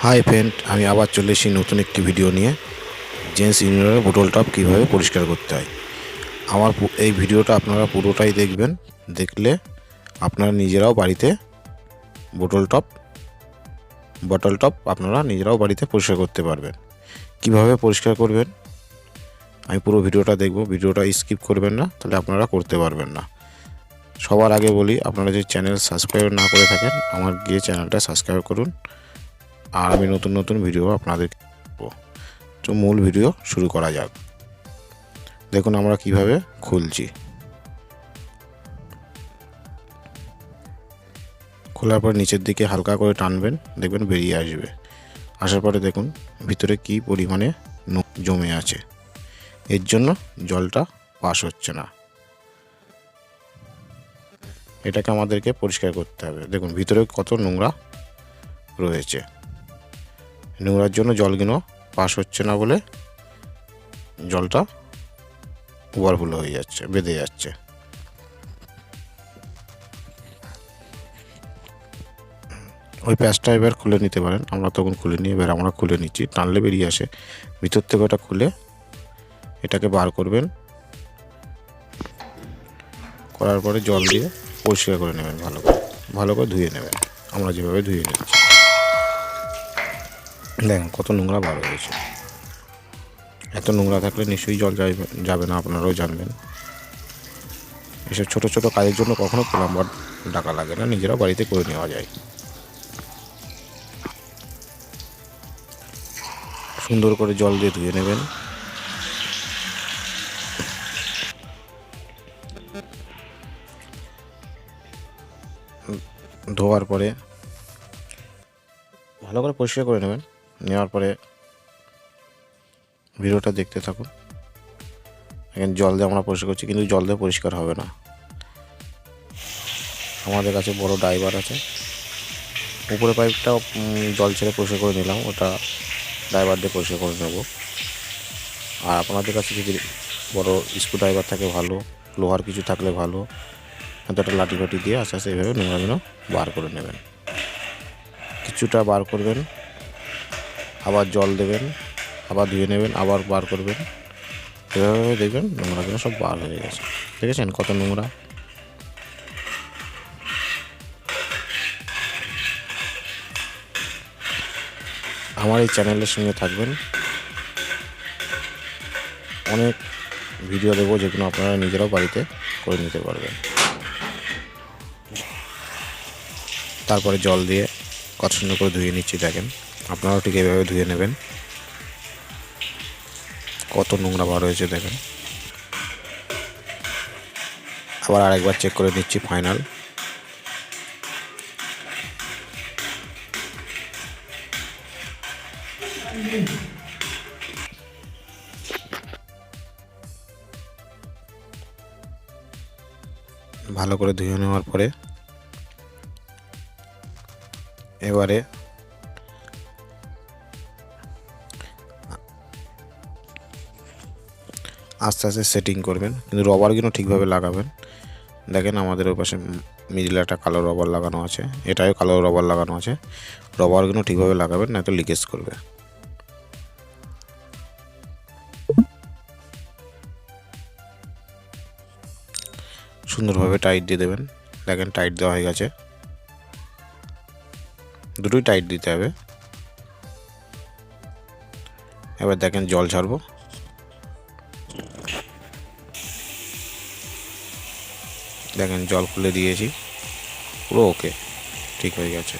Hi friend, আমি আবার চলে এসেছি নতুন একটি ভিডিও নিয়ে। জেন্টস ইউনিয়নের বোতল টপ কীভাবে পরিষ্কার করতে হয়। আমার এই ভিডিওটা আপনারা পুরোটাই দেখবেন। দেখলে আপনারা নিজেরাও বাড়িতে বটল টপ আপনারা নিজেরাও বাড়িতে পরিষ্কার করতে পারবেন। কিভাবে পরিষ্কার করবেন আমি পুরো ভিডিওটা দেখব, ভিডিওটা স্কিপ করবেন না, তাহলে আপনারা করতে পারবেন না। সবার আগে বলি, আপনারা যে চ্যানেল সাবস্ক্রাইব না করে থাকেন, আমার গিয়ে চ্যানেলটা সাবস্ক্রাইব করুন। আর আমি নতুন নতুন ভিডিও আপনাদের তো মূল ভিডিও শুরু করা যাক। দেখুন আমরা কিভাবে খুলছি। খোলার পর নিচের দিকে হালকা করে টানবেন, দেখবেন বেরিয়ে আসবে। আসার পরে দেখুন ভিতরে কি পরিমাণে জমে আছে, এর জন্য জলটা পাস হচ্ছে না। এটাকে আমাদেরকে পরিষ্কার করতে হবে। দেখুন ভিতরে কত নোংরা রয়েছে। নোংরার জন্য জলগুলো পাস হচ্ছে না বলে জলটা ওভারফ্লো হয়ে যাচ্ছে, বেঁধে যাচ্ছে। ওই প্যাচটা এবার খুলে নিতে পারেন, আমরা তখন খুলে নিয়ে এবার আমরা খুলে নিচ্ছি। টানলে বেরিয়ে আসে ভিতর থেকে, ওটা খুলে এটাকে বার করবেন। করার পরে জল দিয়ে পরিষ্কার করে নেবেন, ভালো করে ধুয়ে নেবেন। আমরা যেভাবে ধুয়ে নিচ্ছি দেখেন কত নোংরা বার হয়েছে। এত নোংরা থাকলে নিশ্চয়ই জল যাবে না, আপনারাও জানবেন। এসব ছোটো ছোটো কাজের জন্য কখনো প্লাম্বার ডাকা লাগে না, নিজেরাও বাড়িতে করে নেওয়া যায়। সুন্দর করে জল দিয়ে ধুয়ে নেবেন। ধোয়ার পরে ভালো করে পরিষ্কার করে নেবেন। নেওয়ার পরে ভিডিওটা দেখতে থাকুন। এখানে জল দিয়ে আমরা পরিষ্কার করছি, কিন্তু জল দিয়ে পরিষ্কার হবে না। আমাদের কাছে বড় ড্রাইভার আছে, উপরে পাইপটা জল ছেড়ে পরিষ্কার করে নিলাম, ওটা ড্রাইভার দিয়ে পরিষ্কার করে নেব। আর আপনাদের কাছে যদি বড় স্ক্রু ড্রাইভার থাকে ভালো, লোহার কিছু থাকলে ভালো, একটা লাঠি ফাটি দিয়ে আস্তে আস্তে এইভাবে নোংরাগুলো বার করে নেবেন। কিছুটা বার করবেন, আবার জল দেবেন, আবার ধুয়ে নেবেন, আবার বার করবেন। এভাবে দেখবেন নোংরাগুলো সব বার হয়ে গেছে। দেখেছেন কত নোংরা। আমার এই চ্যানেলের সঙ্গে থাকবেন, অনেক ভিডিও দেবো যেগুলো আপনারা নিজেরাও বাড়িতে করে নিতে পারবেন। তারপরে জল দিয়ে কত সুন্দর করে ধুয়ে নিচ্ছি, দেখেন আপনারাও ঠিক এভাবে ধুয়ে নেবেন। কত নোংরা বার হয়েছে দেখেন। আবার আরেকবার চেক করে নিচ্ছি ফাইনাল। ভালো করে ধুয়ে নেওয়ার পরে এবারে আস্তে আস্তে সেটিং করবেন, কিন্তু রবারগুলো ঠিকভাবে লাগাবেন। দেখেন আমাদের ওই পাশে মিডিলে একটা কালো রবার লাগানো আছে, এটাও কালো রবার লাগানো আছে। রবারগুলো ঠিকভাবে লাগাবেন, নয়তো লিকেজ করবে। সুন্দরভাবে টাইট দিয়ে দেবেন। দেখেন টাইট দেওয়া হয়ে গেছে, দুটোই টাইট দিতে হবে। এবার দেখেন জল ছাড়বো, দেখেন জল খুলে দিয়েছি, পুরো ওকে, ঠিক হয়ে গেছে।